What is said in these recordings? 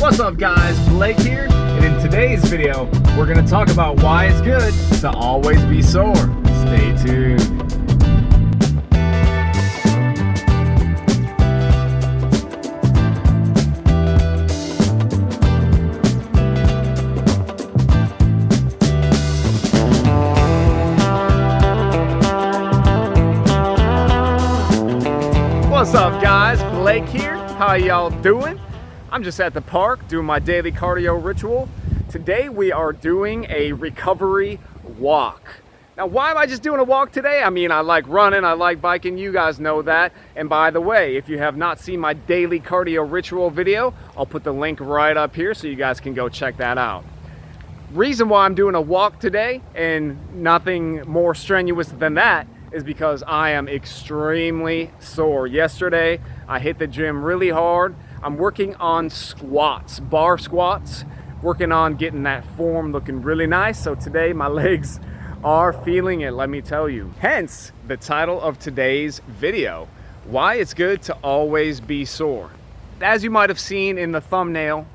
What's up guys, Blake here, and in today's video, we're going to talk about why it's good to always be sore. Stay tuned. What's up guys, Blake here. How y'all doing? I'm just at the park doing my daily cardio ritual. Today we are doing a recovery walk. Now why am I just doing a walk today? I mean, I like running, I like biking, you guys know that. And by the way, if you have not seen my daily cardio ritual video, I'll put the link right up here so you guys can go check that out. Reason why I'm doing a walk today and nothing more strenuous than that is because I am extremely sore. Yesterday, I hit the gym really hard. I'm working on squats, bar squats, working on getting that form looking really nice. So today my legs are feeling it, let me tell you. Hence the title of today's video, why it's good to always be sore. As you might have seen in the thumbnail,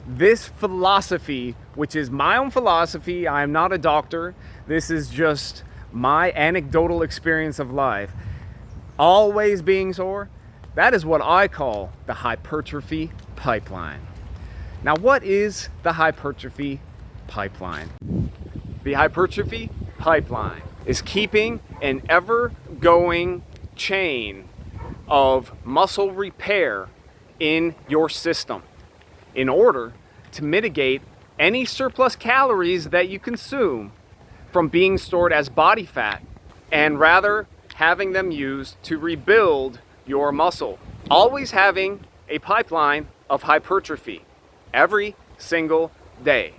this philosophy, which is my own philosophy, I am not a doctor, this is just my anecdotal experience of life, always being sore, that is what I call the hypertrophy pipeline. Now, what is the hypertrophy pipeline? The hypertrophy pipeline is keeping an ever-going chain of muscle repair in your system in order to mitigate any surplus calories that you consume from being stored as body fat and rather having them used to rebuild your muscle. Always having a pipeline of hypertrophy every single day.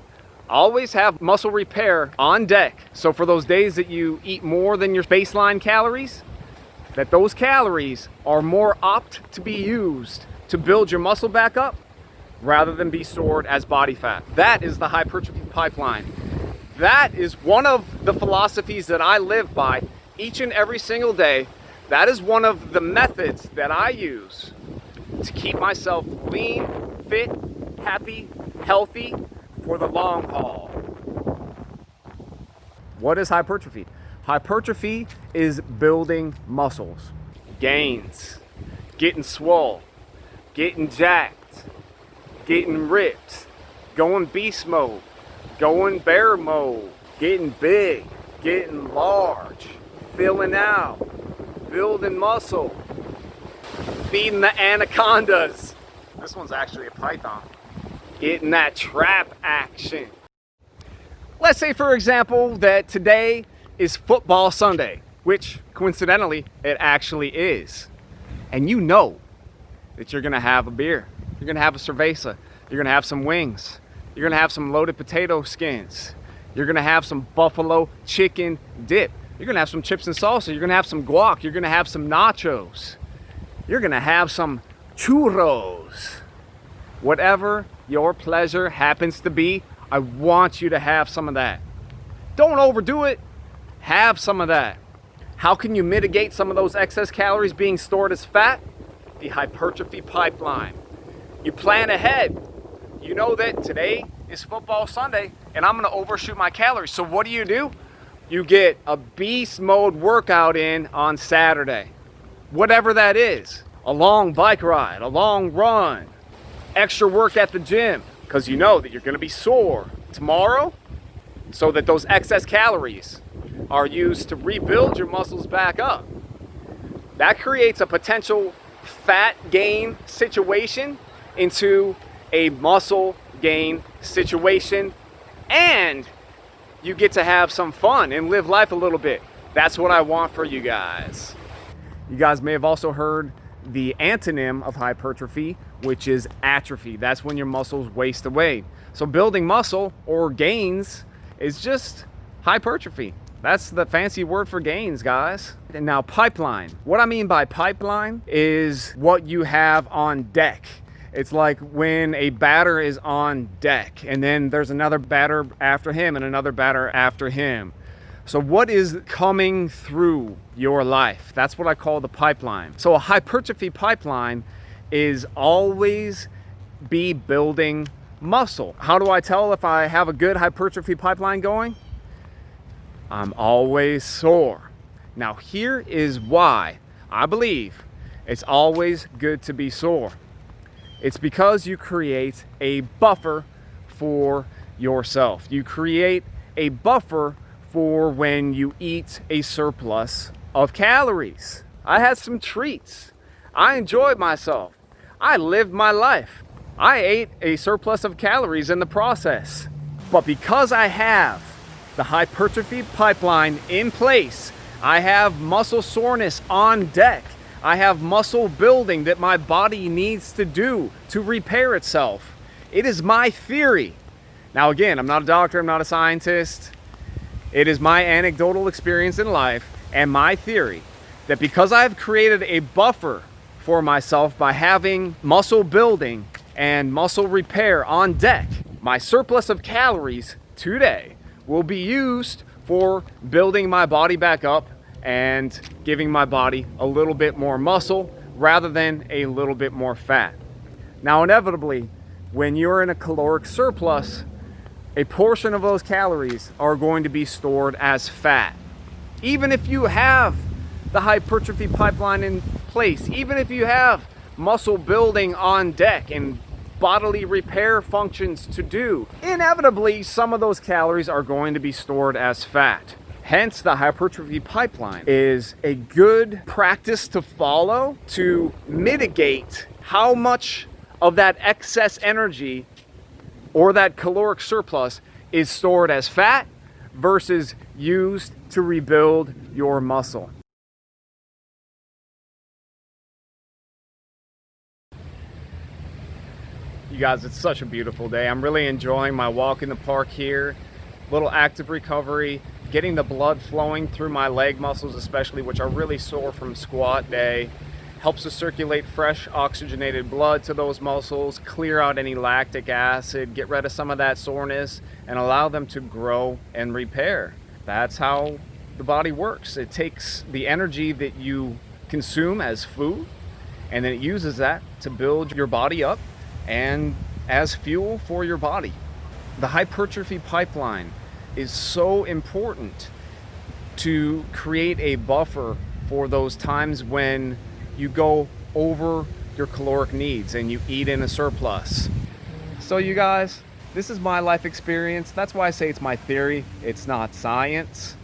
Always have muscle repair on deck. So for those days that you eat more than your baseline calories, that those calories are more apt to be used to build your muscle back up rather than be stored as body fat. That is the hypertrophy pipeline. That is one of the philosophies that I live by each and every single day. That is one of the methods that I use to keep myself lean, fit, happy, healthy for the long haul. What is hypertrophy? Hypertrophy is building muscles, gains, getting swole, getting jacked, getting ripped, going beast mode, going bear mode, getting big, getting large, filling out, building muscle, feeding the anacondas. This one's actually a python. Getting that trap action. Let's say, for example, that today is football Sunday, which coincidentally it actually is. And you know that you're gonna have a beer, you're gonna have a cerveza, you're gonna have some wings, you're gonna have some loaded potato skins, you're gonna have some buffalo chicken dip, you're gonna have some chips and salsa, you're gonna have some guac, you're gonna have some nachos, you're gonna have some churros. Whatever your pleasure happens to be, I want you to have some of that. Don't overdo it, have some of that. How can you mitigate some of those excess calories being stored as fat? The hypertrophy pipeline. You plan ahead. You know that today is football Sunday and I'm gonna overshoot my calories. So what do? You get a beast mode workout in on Saturday. Whatever that is. A long bike ride, a long run, extra work at the gym, because you know that you're gonna be sore tomorrow, so that those excess calories are used to rebuild your muscles back up. That creates a potential fat gain situation into a muscle gain situation, and you get to have some fun and live life a little bit. That's what I want for you guys. You guys may have also heard the antonym of hypertrophy, which is atrophy. That's when your muscles waste away. So building muscle or gains is just hypertrophy. That's the fancy word for gains, guys. And now pipeline. What I mean by pipeline is what you have on deck. It's like when a batter is on deck and then there's another batter after him and another batter after him. So what is coming through your life? That's what I call the pipeline. So a hypertrophy pipeline is always be building muscle. How do I tell if I have a good hypertrophy pipeline going? I'm always sore. Now here is why I believe it's always good to be sore. It's because you create a buffer for yourself. You create a buffer for when you eat a surplus of calories. I had some treats. I enjoyed myself. I lived my life. I ate a surplus of calories in the process. But because I have the hypertrophy pipeline in place, I have muscle soreness on deck, I have muscle building that my body needs to do to repair itself. It is my theory. Now again, I'm not a doctor, I'm not a scientist. It is my anecdotal experience in life and my theory that because I've created a buffer for myself by having muscle building and muscle repair on deck, my surplus of calories today will be used for building my body back up and giving my body a little bit more muscle rather than a little bit more fat. Now, inevitably, when you're in a caloric surplus, a portion of those calories are going to be stored as fat. Even if you have the hypertrophy pipeline in place, even if you have muscle building on deck and bodily repair functions to do, inevitably some of those calories are going to be stored as fat. Hence, the hypertrophy pipeline is a good practice to follow to mitigate how much of that excess energy or that caloric surplus is stored as fat versus used to rebuild your muscle. You guys, it's such a beautiful day. I'm really enjoying my walk in the park here. Little active recovery, getting the blood flowing through my leg muscles especially, which are really sore from squat day. Helps to circulate fresh oxygenated blood to those muscles, clear out any lactic acid, get rid of some of that soreness, and allow them to grow and repair. That's how the body works. It takes the energy that you consume as food, and then it uses that to build your body up and as fuel for your body. The hypertrophy pipeline is so important to create a buffer for those times when you go over your caloric needs and you eat in a surplus. So you guys, this is my life experience. That's why I say it's my theory. It's not science.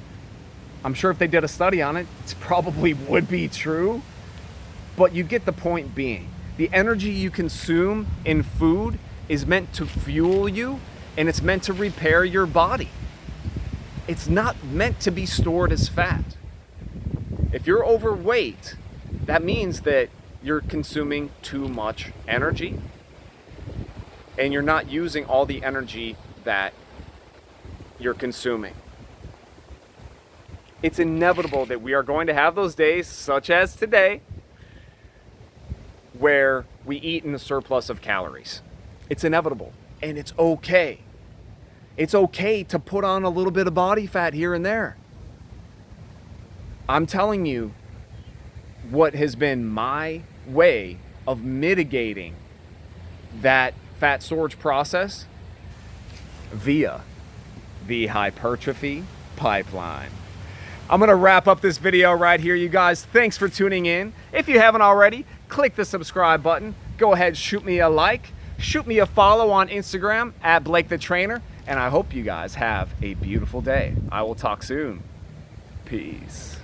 I'm sure if they did a study on it, it probably would be true. But you get the point being. The energy you consume in food is meant to fuel you, and it's meant to repair your body. It's not meant to be stored as fat. If you're overweight, that means that you're consuming too much energy and you're not using all the energy that you're consuming. It's inevitable that we are going to have those days, such as today, where we eat in a surplus of calories. It's inevitable, and it's okay. It's okay to put on a little bit of body fat here and there. I'm telling you what has been my way of mitigating that fat storage process via the hypertrophy pipeline. I'm gonna wrap up this video right here, you guys. Thanks for tuning in. If you haven't already, click the subscribe button. Go ahead, shoot me a like, shoot me a follow on Instagram at Blake the Trainer, and I hope you guys have a beautiful day. I will talk soon. Peace.